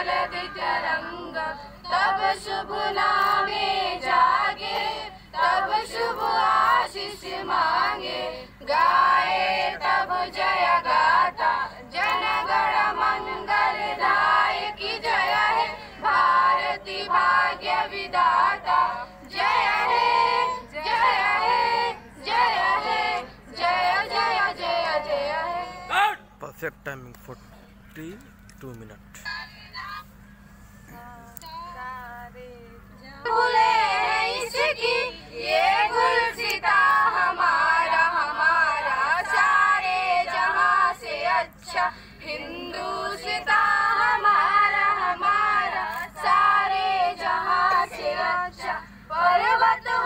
जलद तरंग, तब शुभ नामे जागे, तब शुभ आशीष मांगे, गाए तब जय गाता, जन गण मंगलदायक जय है, भारती भाग्य विधाता, जय है जय है जय है, जय जय जय जय है। Perfect timing 42 minute. फूले इसकी ये गुलसिता हमारा हमारा, सारे जहां से अच्छा हिंदुस्तां हमारा हमारा, सारे जहां से अच्छा। पर्वत हो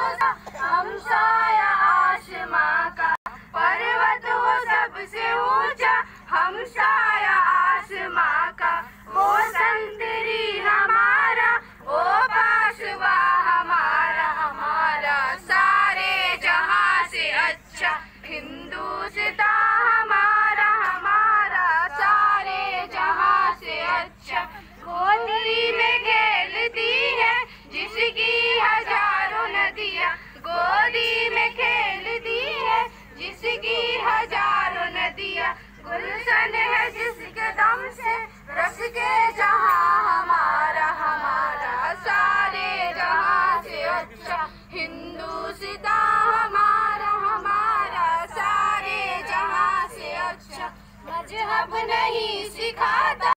हमसाया आसमां का, पर्वत हो सबसे ऊंचा हमसाया आसमां का, वो संतरी हमारा, वो पाशवा हमारा हमारा, सारे जहां से अच्छा हिंदुस्तां हमारा हमारा, सारे जहां से अच्छा। गोदी में खेलती है जिसकी हजारों नदियां, गोदी में खेलती है जिसकी हजारों नदियां, गुलशन है जिसके दम से रस के जहां हमारा हमारा, सारे जहां से अच्छा हिंदुस्तां हमारा हमारा, सारे जहां से अच्छा। मजहब नहीं सिखाता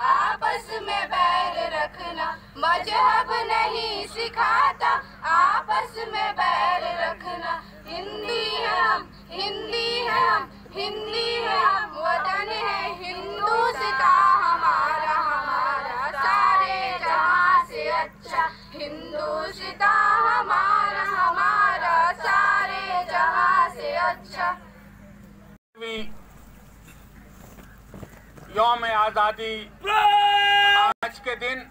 आपस में बैर रखना, मजहब नहीं सिखाता आपस में बैर रखना, हिंदी है हम, हिंदी है हम, हिंदी है हम, वतन है हिंदुस्तां हमारा हमारा, सारे जहां से अच्छा हिंदुस्तां हमारा हमारा, सारे जहां से अच्छा। यौम आज़ादी आज के दिन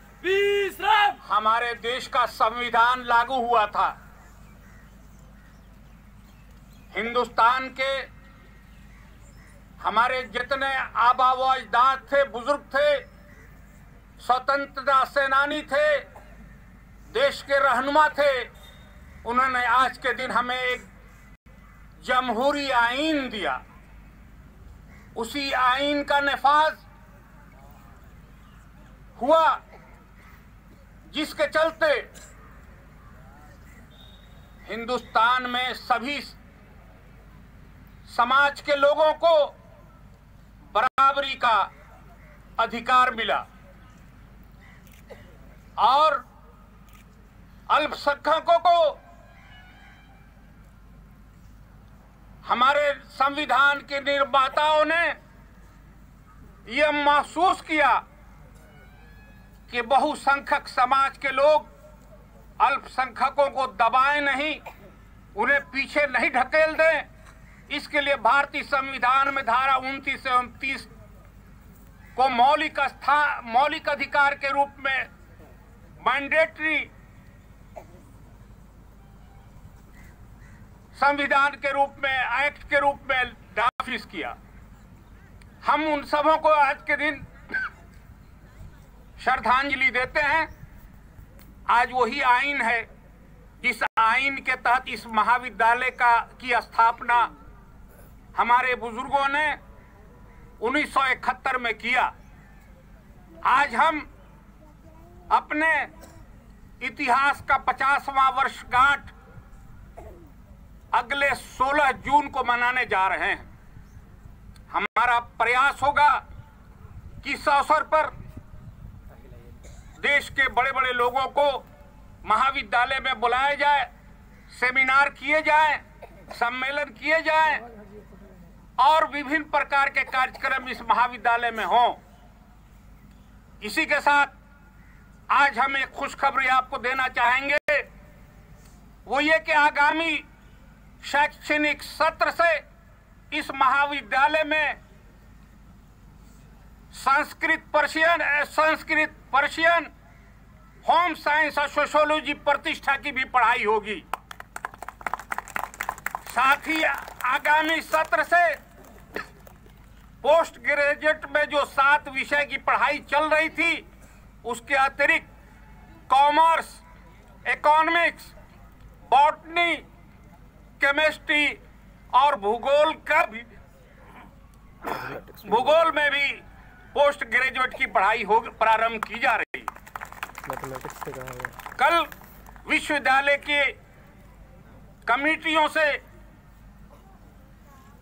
हमारे देश का संविधान लागू हुआ था। हिंदुस्तान के हमारे जितने आबा व अजदाद थे, बुजुर्ग थे, स्वतंत्रता सेनानी थे, देश के रहनुमा थे, उन्होंने आज के दिन हमें एक जमहूरी आईन दिया। उसी आईन का नफाज हुआ जिसके चलते हिंदुस्तान में सभी समाज के लोगों को बराबरी का अधिकार मिला और अल्पसंख्यकों को हमारे संविधान के निर्माताओं ने यह महसूस किया कि बहुसंख्यक समाज के लोग अल्पसंख्यकों को दबाएं नहीं, उन्हें पीछे नहीं ढकेल दें। इसके लिए भारतीय संविधान में धारा 29 से 29 को मौलिक अधिकार के रूप में मैंडेटरी संविधान के रूप में, एक्ट के रूप में नाफिज किया। हम उन सबों को आज के दिन श्रद्धांजलि देते हैं। आज वही आईन है जिस आईन के तहत इस महाविद्यालय की स्थापना हमारे बुजुर्गों ने 1971 में किया। आज हम अपने इतिहास का 50वां वर्षगांठ अगले 16 जून को मनाने जा रहे हैं। हमारा प्रयास होगा कि इस अवसर पर देश के बड़े बड़े लोगों को महाविद्यालय में बुलाया जाए, सेमिनार किए जाएं, सम्मेलन किए जाएं और विभिन्न प्रकार के कार्यक्रम इस महाविद्यालय में हों। इसी के साथ आज हम एक खुशखबरी आपको देना चाहेंगे, वो ये कि आगामी शैक्षणिक सत्र से इस महाविद्यालय में संस्कृत पर्शियन, होम साइंस और सोशियोलॉजी प्रतिष्ठा की भी पढ़ाई होगी। साथ ही आगामी सत्र से पोस्ट ग्रेजुएट में जो 7 विषय की पढ़ाई चल रही थी उसके अतिरिक्त कॉमर्स, इकोनॉमिक्स, बॉटनी, केमिस्ट्री और भूगोल में भी पोस्ट ग्रेजुएट की पढ़ाई प्रारंभ की जा रही है। मैथमेटिक्स से कहा हुआ। कल विश्वविद्यालय के कमिटियों से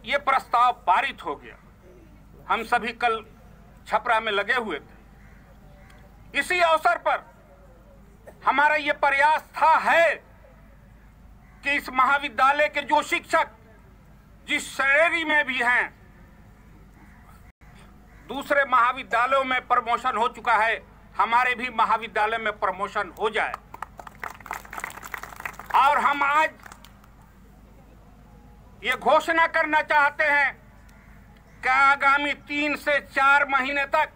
ये प्रस्ताव पारित हो गया। हम सभी कल छपरा में लगे हुए थे। इसी अवसर पर हमारा ये प्रयास है कि इस महाविद्यालय के जो शिक्षक जिस श्रेणी में भी हैं, दूसरे महाविद्यालयों में प्रमोशन हो चुका है, हमारे भी महाविद्यालय में प्रमोशन हो जाए। और हम आज ये घोषणा करना चाहते हैं कि आगामी 3 से 4 महीने तक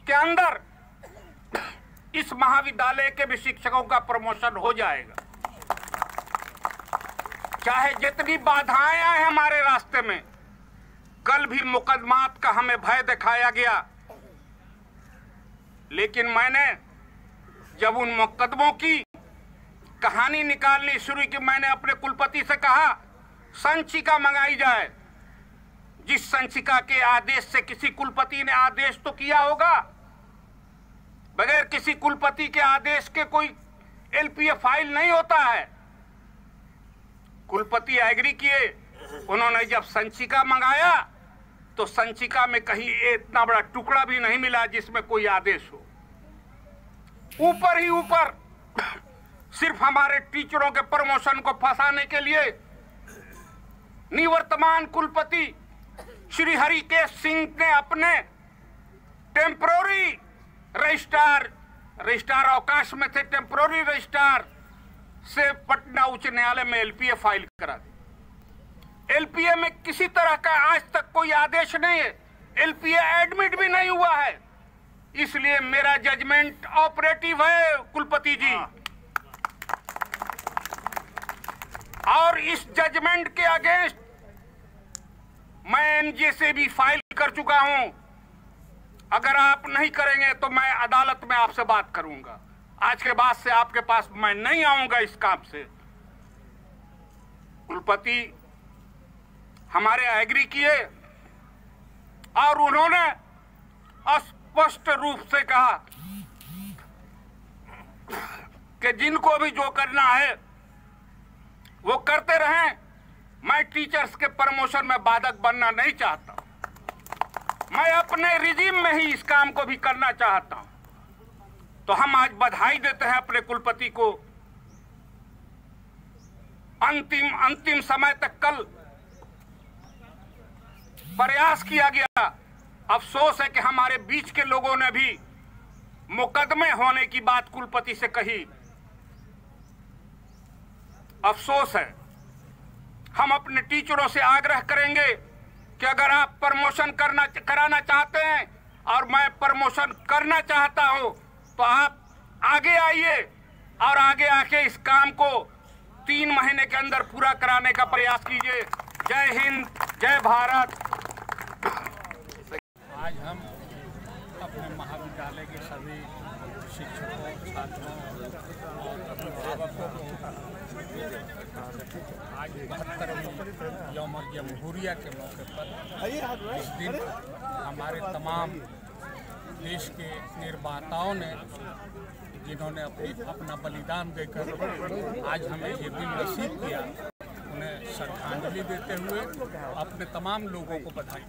के अंदर इस महाविद्यालय के भी शिक्षकों का प्रमोशन हो जाएगा। चाहे जितनी बाधाएं आए हमारे रास्ते में, कल भी मुकदमात का हमें भय दिखाया गया, लेकिन मैंने जब उन मुकदमों की कहानी निकालनी शुरू की, मैंने अपने कुलपति से कहा संचिका मंगाई जाए। जिस संचिका के आदेश से किसी कुलपति ने आदेश तो किया होगा, बगैर किसी कुलपति के आदेश के कोई एलपीए फाइल नहीं होता है। कुलपति एग्री किए, उन्होंने जब संचिका मंगाया तो संचिका में कहीं इतना बड़ा टुकड़ा भी नहीं मिला जिसमें कोई आदेश हो। ऊपर ही ऊपर सिर्फ हमारे टीचरों के प्रमोशन को फंसाने के लिए निवर्तमान कुलपति श्री हरिकेश सिंह ने अपने टेम्पररी रजिस्ट्रार अवकाश में थे, टेम्पररी रजिस्ट्रार से पटना उच्च न्यायालय में एलपीए फाइल करा दी। एलपीए में किसी तरह का आज तक कोई आदेश नहीं है, एलपीए एडमिट भी नहीं हुआ है। इसलिए मेरा जजमेंट ऑपरेटिव है कुलपति जी, और इस जजमेंट के अगेंस्ट मैं एनजे से भी फाइल कर चुका हूं। अगर आप नहीं करेंगे तो मैं अदालत में आपसे बात करूंगा। आज के बाद से आपके पास मैं नहीं आऊंगा इस काम से। कुलपति हमारे एग्री किए और उन्होंने स्पष्ट रूप से कहा कि जिनको भी जो करना है वो करते रहें। मैं टीचर्स के प्रमोशन में बाधक बनना नहीं चाहता, मैं अपने रिजीम में ही इस काम को भी करना चाहता हूं। तो हम आज बधाई देते हैं अपने कुलपति को। अंतिम समय तक कल प्रयास किया गया। अफसोस है कि हमारे बीच के लोगों ने भी मुकदमे होने की बात कुलपति से कही। अफसोस है। हम अपने टीचरों से आग्रह करेंगे कि अगर आप प्रमोशन कराना चाहते हैं और मैं प्रमोशन करना चाहता हूं, तो आप आगे आइए और आगे आके इस काम को 3 महीने के अंदर पूरा कराने का प्रयास कीजिए। जय हिंद, जय भारत। आज हम अपने महाविद्यालय के सभी शिक्षकों, छात्रों और अभिभावकों को आज 72वीं यौम जमहूरिया के मौके पर इस दिन हमारे तमाम देश के निर्माताओं ने, जिन्होंने अपना बलिदान देकर आज हमें ये दिन नसीब किया, उन्हें श्रद्धांजलि देते हुए अपने तमाम लोगों को बधाई।